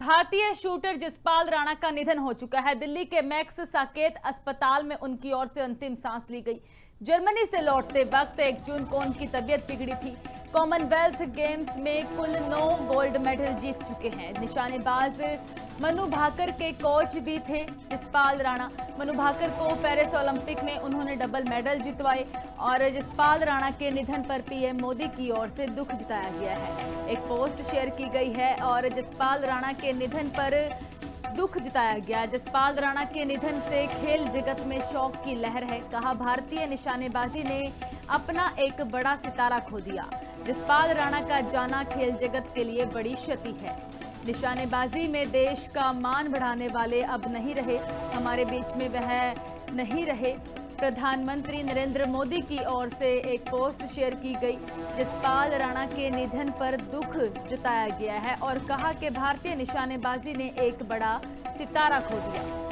भारतीय शूटर जसपाल राणा का निधन हो चुका है। दिल्ली के मैक्स साकेत अस्पताल में उनकी ओर से अंतिम सांस ली गई। जर्मनी से लौटते वक्त 1 जून को उनकी तबीयत बिगड़ी थी। कॉमनवेल्थ गेम्स में कुल 9 गोल्ड मेडल जीत चुके हैं। निशानेबाज मनु भाकर के कोच भी थे जसपाल राणा। मनु भाकर को पेरिस ओलंपिक में उन्होंने डबल मेडल जितवाए और जसपाल राणा के निधन पर पीएम मोदी की ओर से दुख जताया गया है। एक पोस्ट शेयर की गई है और जसपाल राणा के निधन पर दुख जताया गया। जसपाल राणा के निधन से खेल जगत में शोक की लहर है। कहा, भारतीय निशानेबाजी ने अपना एक बड़ा सितारा खो दिया। जसपाल राणा का जाना खेल जगत के लिए बड़ी क्षति है। निशानेबाजी में देश का मान बढ़ाने वाले अब नहीं रहे, हमारे बीच में वह नहीं रहे। प्रधानमंत्री नरेंद्र मोदी की ओर से एक पोस्ट शेयर की गई। जसपाल राणा के निधन पर दुख जताया गया है और कहा कि भारतीय निशानेबाजी ने एक बड़ा सितारा खो दिया।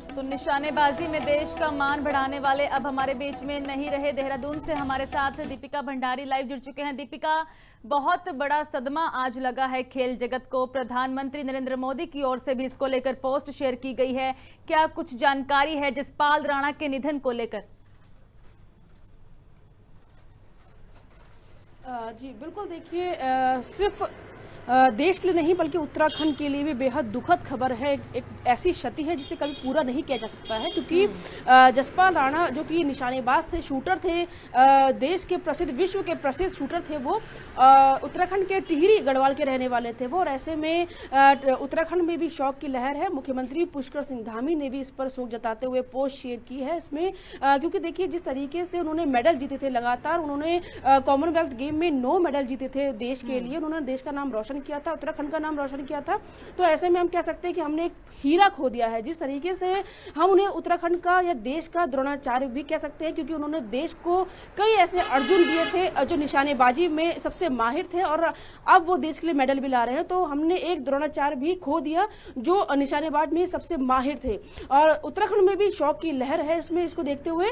तो निशानेबाजी में देश का मान बढ़ाने वाले अब हमारे बीच में नहीं रहे। देहरादून से हमारे साथ दीपिका भंडारी लाइव जुड़ चुके हैं। दीपिका, बहुत बड़ा सदमा आज लगा है खेल जगत को। प्रधानमंत्री नरेंद्र मोदी की ओर से भी इसको लेकर पोस्ट शेयर की गई है। क्या कुछ जानकारी है जसपाल राणा के निधन को लेकर? जी बिल्कुल, देखिए सिर्फ देश के लिए नहीं बल्कि उत्तराखंड के लिए भी बेहद दुखद खबर है। एक ऐसी क्षति है जिसे कभी पूरा नहीं किया जा सकता है, क्योंकि जसपाल राणा जो कि निशानेबाज थे, शूटर थे, देश के प्रसिद्ध, विश्व के प्रसिद्ध शूटर थे। वो उत्तराखंड के टिहरी गढ़वाल के रहने वाले थे वो, और ऐसे में उत्तराखंड में भी शोक की लहर है। मुख्यमंत्री पुष्कर सिंह धामी ने भी इस पर शोक जताते हुए पोस्ट शेयर की है इसमें, क्योंकि देखिए जिस तरीके से उन्होंने मेडल जीते थे लगातार, उन्होंने कॉमनवेल्थ गेम में 9 मेडल जीते थे देश के लिए। उन्होंने देश का नाम रोशन किया था, उत्तराखंड का नाम रोशन किया था। तो ऐसे में हम कह सकते हैं कि हमने एक हीरा खो दिया है। जिस तरीके से हम उन्हें उत्तराखंड का या देश का द्रोणाचार्य भी कह सकते हैं, क्योंकि उन्होंने देश को कई ऐसे अर्जुन दिए थे जो निशानेबाजी में सबसे माहिर थे, और अब वो देश के लिए मेडल भी ला रहे हैं। तो हमने एक द्रोणाचार्य भी खो दिया जो निशानेबाज में सबसे माहिर थे, और उत्तराखंड में भी शौक की लहर है इसमें। इसको देखते हुए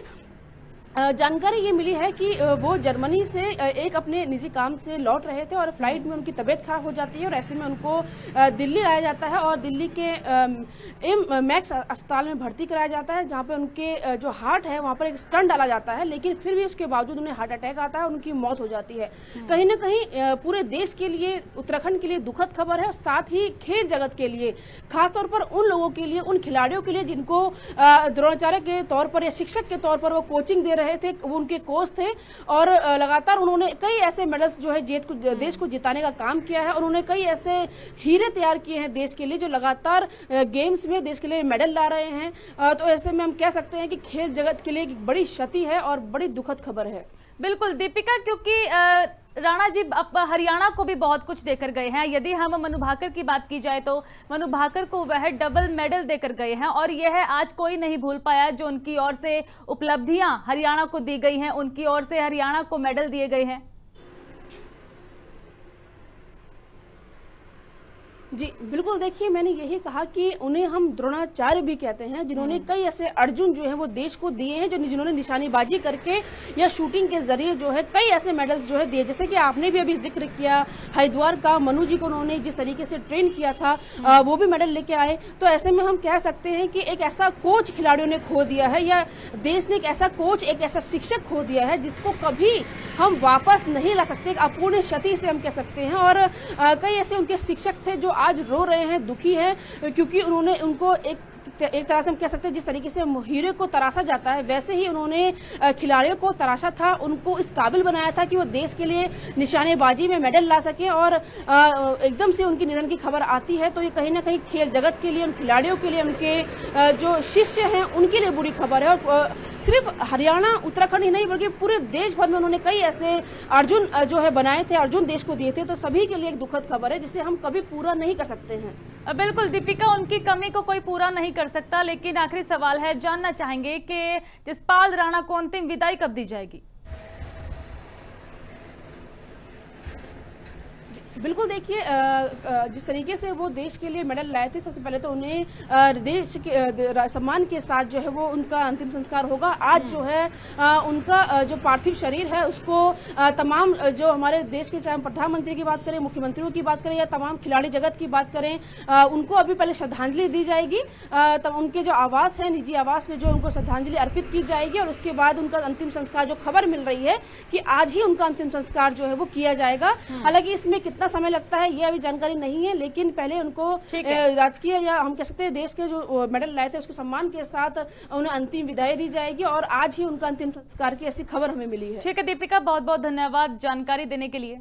जानकारी ये मिली है कि वो जर्मनी से एक अपने निजी काम से लौट रहे थे और फ्लाइट में उनकी तबीयत खराब हो जाती है, और ऐसे में उनको दिल्ली लाया जाता है और दिल्ली के मैक्स अस्पताल में भर्ती कराया जाता है, जहाँ पे उनके जो हार्ट है वहाँ पर एक स्टंट डाला जाता है। लेकिन फिर भी उसके बावजूद उन्हें हार्ट अटैक आता है, उनकी मौत हो जाती है। कहीं ना कहीं पूरे देश के लिए, उत्तराखंड के लिए दुखद खबर है, और साथ ही खेल जगत के लिए, खासतौर पर उन लोगों के लिए, उन खिलाड़ियों के लिए जिनको द्रोणाचार्य के तौर पर या शिक्षक के तौर पर वो कोचिंग दे रहे थे, वो उनके कोच थे, और लगातार उन्होंने कई ऐसे मेडल्स जो है देश को जिताने का काम किया है, और उन्होंने कई ऐसे हीरे तैयार किए हैं देश के लिए जो लगातार गेम्स में देश के लिए मेडल ला रहे हैं। तो ऐसे में हम कह सकते हैं कि खेल जगत के लिए एक बड़ी क्षति है और बड़ी दुखद खबर है। बिल्कुल दीपिका, क्योंकि राणा जी अब हरियाणा को भी बहुत कुछ देकर गए हैं। यदि हम मनु भाकर की बात की जाए तो मनु भाकर को वह डबल मेडल देकर गए हैं, और यह आज कोई नहीं भूल पाया जो उनकी ओर से उपलब्धियां हरियाणा को दी गई हैं, उनकी ओर से हरियाणा को मेडल दिए गए हैं। जी बिल्कुल, देखिए मैंने यही कहा कि उन्हें हम द्रोणाचार्य भी कहते हैं, जिन्होंने कई ऐसे अर्जुन जो है वो देश को दिए हैं, जिन्होंने निशानेबाजी करके या शूटिंग के जरिए जो है कई ऐसे मेडल्स जो है दिए। जैसे कि आपने भी अभी जिक्र किया हरिद्वार का, मनु जी को उन्होंने जिस तरीके से ट्रेन किया था, वो भी मेडल लेके आए। तो ऐसे में हम कह सकते हैं कि एक ऐसा कोच खिलाड़ियों ने खो दिया है, या देश ने एक ऐसा कोच, एक ऐसा शिक्षक खो दिया है जिसको कभी हम वापस नहीं ला सकते। अपूर्ण क्षति से हम कह सकते हैं। और कई ऐसे उनके शिक्षक थे जो आज रो रहे हैं, दुखी हैं, क्योंकि उन्होंने उनको एक तरह से हम कह सकते हैं जिस तरीके से हीरे को तराशा जाता है, वैसे ही उन्होंने खिलाड़ियों को तराशा था, उनको इस काबिल बनाया था कि वो देश के लिए निशानेबाजी में मेडल ला सके। और एकदम से उनकी निधन की खबर आती है तो ये कहीं ना कहीं खेल जगत के लिए, उन खिलाड़ियों के लिए, उनके जो शिष्य हैं उनके लिए बुरी खबर है। और सिर्फ हरियाणा, उत्तराखंड ही नहीं बल्कि पूरे देश भर में उन्होंने कई ऐसे अर्जुन जो है बनाए थे, अर्जुन देश को दिए थे। तो सभी के लिए एक दुखद खबर है जिसे हम कभी पूरा नहीं कर सकते हैं। बिल्कुल दीपिका, उनकी कमी को कोई पूरा नहीं कर सकता, लेकिन आखिरी सवाल है, जानना चाहेंगे कि जसपाल राणा को अंतिम विदाई कब दी जाएगी? बिल्कुल देखिए, जिस तरीके से वो देश के लिए मेडल लाए थे, सबसे पहले तो उन्हें देश के सम्मान के साथ जो है वो उनका अंतिम संस्कार होगा। आज जो है उनका जो पार्थिव शरीर है उसको तमाम जो हमारे देश के, चाहे प्रधानमंत्री की बात करें, मुख्यमंत्रियों की बात करें या तमाम खिलाड़ी जगत की बात करें, उनको अभी पहले श्रद्धांजलि दी जाएगी। तब उनके जो आवास है, निजी आवास में जो उनको श्रद्धांजलि अर्पित की जाएगी और उसके बाद उनका अंतिम संस्कार, जो खबर मिल रही है कि आज ही उनका अंतिम संस्कार जो है वो किया जाएगा। हालांकि इसमें कितना समय लगता है ये अभी जानकारी नहीं है, लेकिन पहले उनको राजकीय या हम कह सकते हैं देश के जो मेडल लाए थे उसके सम्मान के साथ उन्हें अंतिम विदाई दी जाएगी और आज ही उनका अंतिम संस्कार की ऐसी खबर हमें मिली है। ठीक है दीपिका, बहुत बहुत धन्यवाद जानकारी देने के लिए।